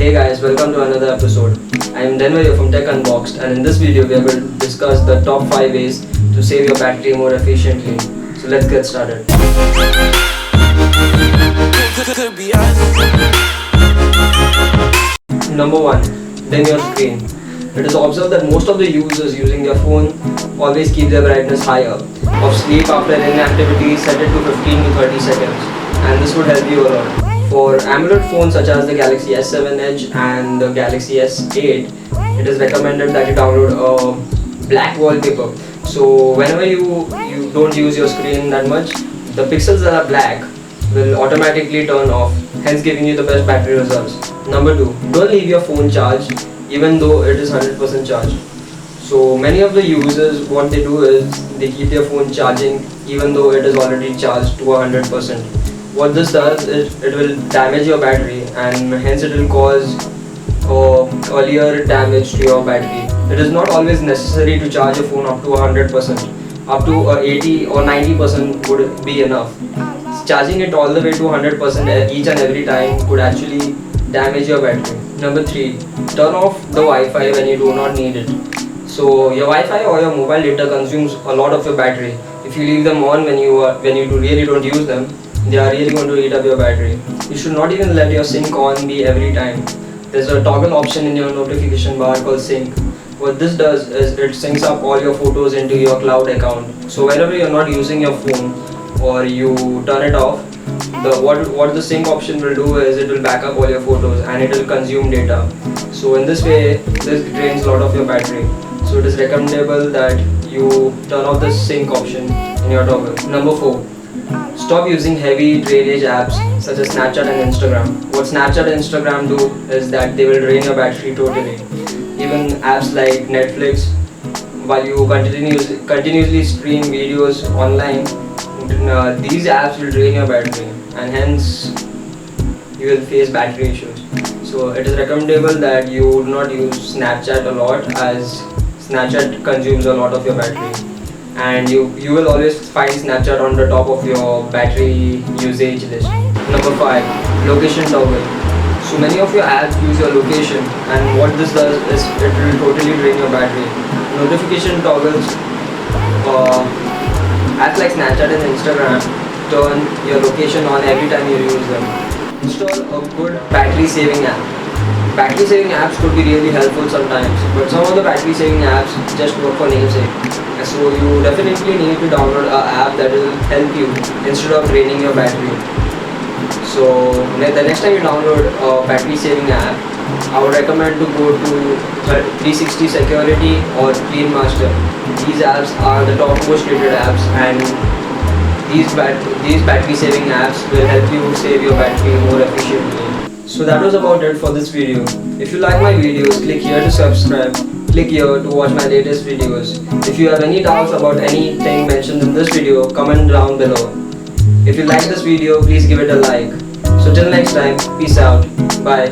Hey guys, welcome to another episode. I am Denver here from Tech Unboxed, and in this video we are going to discuss the top 5 ways to save your battery more efficiently. So let's get started. Number 1. Dim your screen. It is observed that most of the users using their phone always keep their brightness higher. Of sleep after inactivity, set it to 15 to 30 seconds, and this would help you a lot. For AMOLED phones such as the Galaxy S7 Edge and the Galaxy S8, it is recommended that you download a black wallpaper. So whenever you don't use your screen that much, the pixels that are black will automatically turn off, hence giving you the best battery results. Number 2, don't leave your phone charged even though it is 100% charged. So many of the users, what they do is they keep their phone charging even though it is already charged to 100%. What this does is it will damage your battery, and hence it will cause earlier damage to your battery. It is not always necessary to charge your phone up to 100%. Up to 80 or 90% would be enough. Charging it all the way to 100% each and every time could actually damage your battery. Number 3, turn off the Wi-Fi when you do not need it. So your Wi-Fi or your mobile data consumes a lot of your battery. If you leave them on when you really don't use them, they are really going to eat up your battery. You should not even let your sync on be every time. There's a toggle option in your notification bar called sync. What this does is it syncs up all your photos into your cloud account. So whenever you're not using your phone or you turn it off, what the sync option will do is it will back up all your photos and it will consume data. So in this way, this drains a lot of your battery. So it is recommendable that you turn off the sync option in your toggle. Number 4. Stop using heavy drainage apps such as Snapchat and Instagram. What Snapchat and Instagram do is that they will drain your battery totally. Even apps like Netflix, while you continuously stream videos online, these apps will drain your battery, and hence you will face battery issues. So it is recommendable that you do not use Snapchat a lot, as Snapchat consumes a lot of your battery. And you will always find Snapchat on the top of your battery usage list. Number 5, location toggle. So many of your apps use your location, and what this does is it will totally drain your battery. Notification toggles, apps like Snapchat and Instagram turn your location on every time you use them. Install a good battery saving app. Battery saving apps could be really helpful sometimes, but some of the battery saving apps just work for namesake. So you definitely need to download an app that will help you instead of draining your battery. So the next time you download a battery saving app, I would recommend to go to 360 Security or Clean Master. These apps are the top most rated apps, and these battery saving apps will help you save your battery more efficiently. So that was about it for this video. If you like my videos, click here to subscribe. Click here to watch my latest videos. If you have any doubts about anything mentioned in this video, comment down below. If you like this video, please give it a like. So till next time, peace out. Bye.